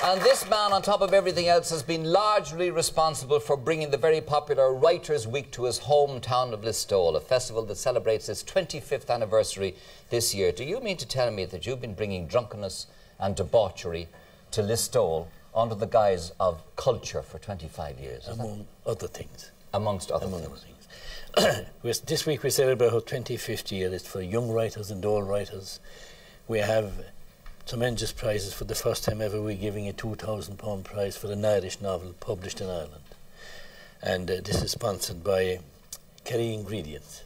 And this man, on top of everything else, has been largely responsible for bringing the very popular Writers' Week to his hometown of Listowel, a festival that celebrates its 25th anniversary this year. Do you mean to tell me that you've been bringing drunkenness and debauchery to Listowel under the guise of culture for 25 years? Among other things. Amongst other things. This week we celebrate our 25th year. It's for young writers and old writers. We have tremendous prizes. For the first time ever, we're giving a £2,000 prize for an Irish novel published in Ireland. And this is sponsored by Kerry Ingredients.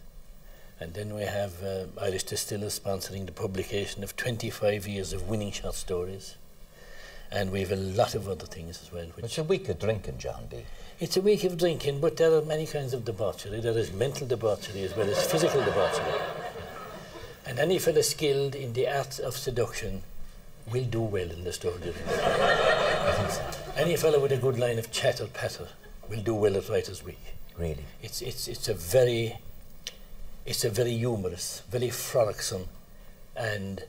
And then we have Irish Distillers sponsoring the publication of 25 years of winning short stories. And we have a lot of other things as well. It's a week of drinking, John B. It's a week of drinking, but there are many kinds of debauchery. There is mental debauchery as well as physical debauchery. And any fellow skilled in the art of seduction will do well in the story. Any fellow with a good line of chatter patter will do well at Writers' Week. Really? It's a very humorous, very frolicsome, and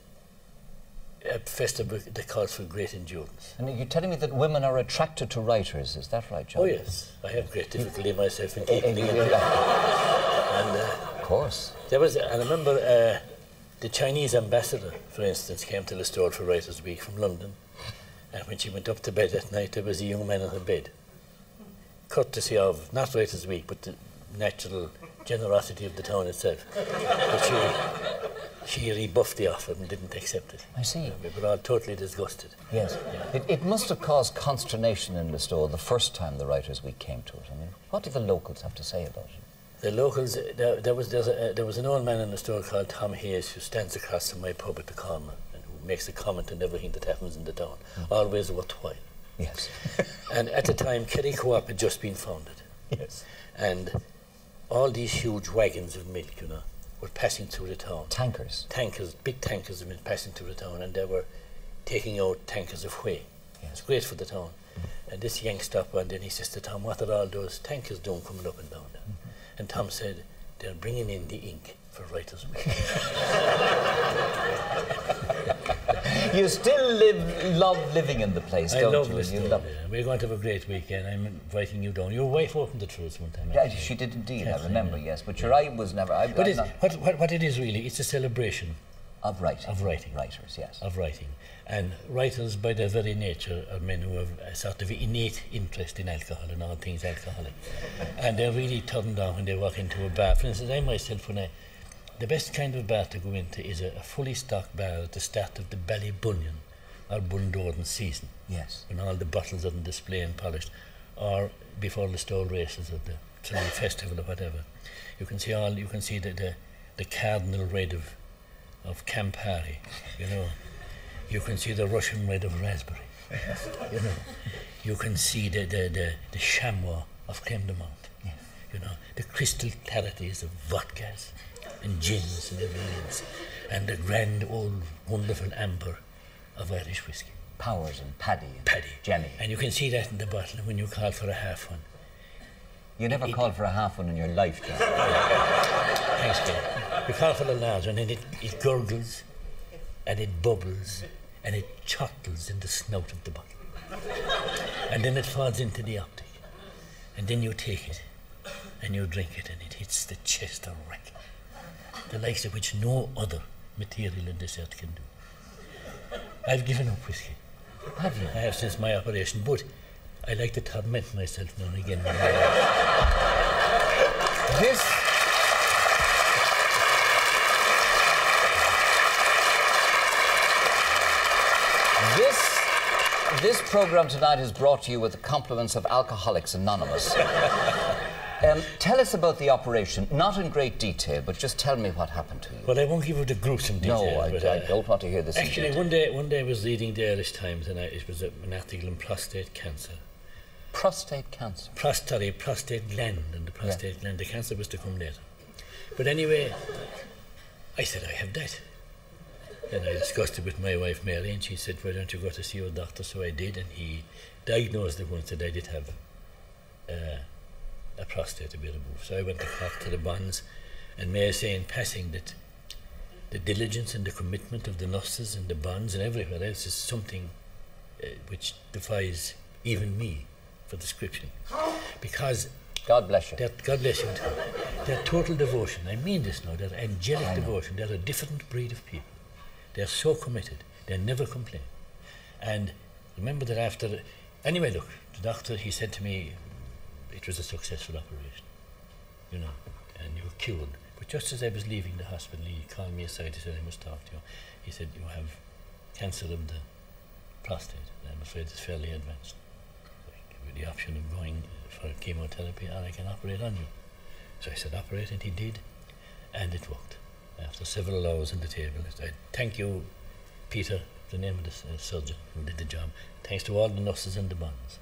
a festival that calls for great endurance. And you're telling me that women are attracted to writers, is that right, John? Oh yes, I have great difficulty myself in keeping them. And of course. I remember the Chinese ambassador, for instance, came to Listowel for Writers' Week from London, and when she went up to bed at night, there was a young man on her bed. Courtesy of, not Writers' Week, but the natural generosity of the town itself. But she rebuffed the offer and didn't accept it. I see. We were all totally disgusted. Yes. Yeah. It must have caused consternation in Listowel the first time the Writers' Week came to it. I mean, what did the locals have to say about it? The locals, there was an old man in the store called Tom Hayes who stands across from my pub at the corner and who makes a comment on everything that happens in the town, always worthwhile. Yes. And at the time, Kerry Co-op had just been founded. Yes. And all these huge wagons of milk, you know, were passing through the town. Tankers? Tankers, big tankers have been passing through the town, and they were taking out tankers of whey. Yes. It's great for the town. And this yank stopped and then he says to Tom, what are all those tankers doing coming up and down there? And Tom said, they're bringing in the ink for Writers' Week. You still love living in the place, don't you? I love Listowel. We're going to have a great weekend. I'm inviting you down. Your wife opened the truth one time. Yeah, she did indeed, I remember, yes. But your eye was never... What it is really, it's a celebration. Of writing. Of writing. Writers, yes. Of writing. And writers, by their very nature, are men who have a sort of innate interest in alcohol and all things alcoholic. And they're really turned on when they walk into a bar. For instance, I myself, the best kind of bar to go into is a fully stocked bar at the start of the Ballybunion or Bundoran season. Yes. When all the bottles are on display and polished, or before the Listowel races or the Trinity Festival or whatever. You can see the cardinal red of Campari, you know. You can see the Russian red of raspberry, you know. You can see the chamois of creme de menthe, yes. You know, the crystal clarities of vodkas and gins and everything else, and the grand old wonderful amber of Irish whiskey. Powers and Paddy and Jenny. And you can see that in the bottle when you call for a half one. You never called for a half one in your life, John. Thanks, Ken. You call for a large one and it gurgles and it bubbles and it chuckles in the snout of the bottle. And then it falls into the optic. And then you take it and you drink it and it hits the chest of wreck. The likes of which no other material in this earth can do. I've given up whiskey. Have you? I have since my operation, but I like to torment myself now and again. This programme tonight is brought to you with the compliments of Alcoholics Anonymous. Tell us about the operation, not in great detail, but just tell me what happened to you. Well, I won't give you the gruesome details. No, I don't want to hear this. Actually, one day I was reading the Irish Times and it was an article on prostate cancer. Prostate cancer? Prostate gland and the prostate gland. The cancer was to come later. But anyway, I said, I have that. And I discussed it with my wife Mary, and she said, why don't you go to see your doctor? So I did, and he diagnosed it once that I did have a prostate to be removed. So I went to Cork to the bonds, and may I say in passing that the diligence and the commitment of the nurses and the bonds and everywhere else is something which defies even me for description. Because God bless you. God bless you. Their total devotion, I mean this now, their angelic devotion, they're a different breed of people. They're so committed, they never complain. And remember that after, anyway, look, the doctor, he said to me, it was a successful operation, you know, and you were cured. But just as I was leaving the hospital, he called me aside, he said, I must talk to you. He said, you have cancer of the prostate. I'm afraid it's fairly advanced. I give you the option of going for chemotherapy, or I can operate on you. So I said, operate, and he did, and it worked. After several hours on the table, I said, thank you, Peter, the name of the surgeon who did the job. Thanks to all the nurses and the bonds,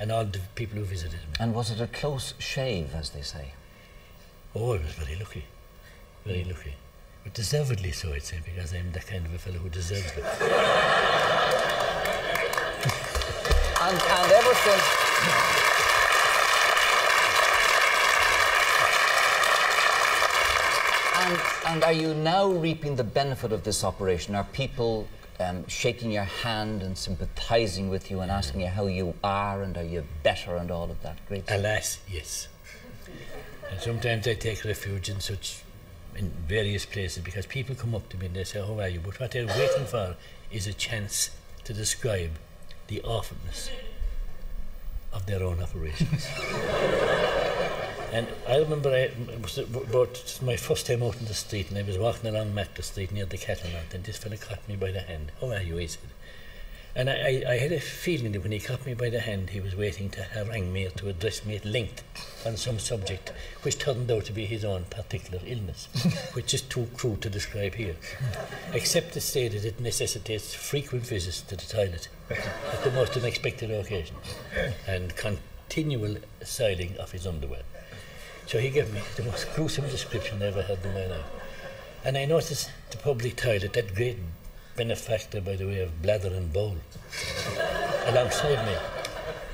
and all the people who visited me. And was it a close shave, as they say? Oh, I was very lucky, very lucky. But deservedly so, I'd say, because I'm the kind of a fellow who deserves it. and ever since... And are you now reaping the benefit of this operation? Are people shaking your hand and sympathising with you and asking you how you are and are you better and all of that great stuff? Alas, yes. And sometimes I take refuge in various places because people come up to me and they say, how are you? But what they're waiting for is a chance to describe the awfulness of their own operations. And I remember it was about my first time out in the street, and I was walking along Macklin Street near the cattle mart, and this fella caught me by the hand. How are you? He said. And I had a feeling that when he caught me by the hand, he was waiting to harangue me or to address me at length on some subject which turned out to be his own particular illness, which is too crude to describe here, except to say that it necessitates frequent visits to the toilet at the most unexpected occasions and continual siding of his underwear. So he gave me the most gruesome description I ever heard in my life. And I noticed the public toilet, that great benefactor by the way of bladder and bowl, alongside me.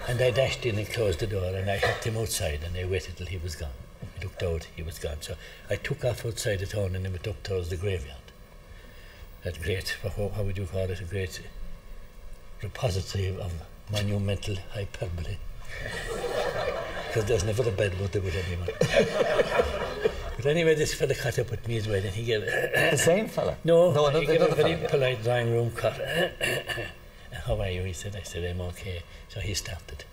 And I dashed in and closed the door, and I helped him outside, and I waited till he was gone. I looked out, he was gone. So I took off outside the town and I went up towards the graveyard. That great, how would you call it, a great repository of monumental hyperbole. Because there's never a bad word with anyone. But anyway, this fella caught up with me as well, and he gave... The same fella? No, he gave a very polite drawing room cut. How are you? He said. I said, I'm okay. So he started.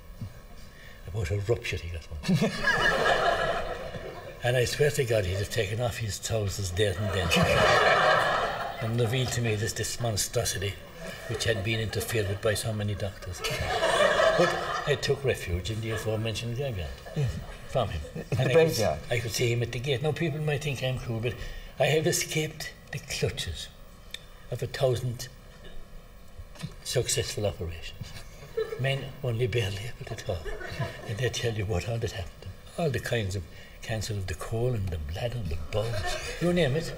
About a rupture he got one. And I swear to God, he'd have taken off his trousers there and then and revealed to me this monstrosity which had been interfered with by so many doctors. But I took refuge in the aforementioned graveyard from him. The graveyard? I could see him at the gate. Now, people might think I'm cruel, but I have escaped the clutches of 1,000 successful operations. Men only barely able to talk. And they tell you what all that happened. All the kinds of cancer of the colon, and the bladder, and the bowels. You name it,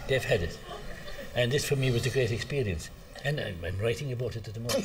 they've had it. And this for me was a great experience. And I'm writing about it at the moment.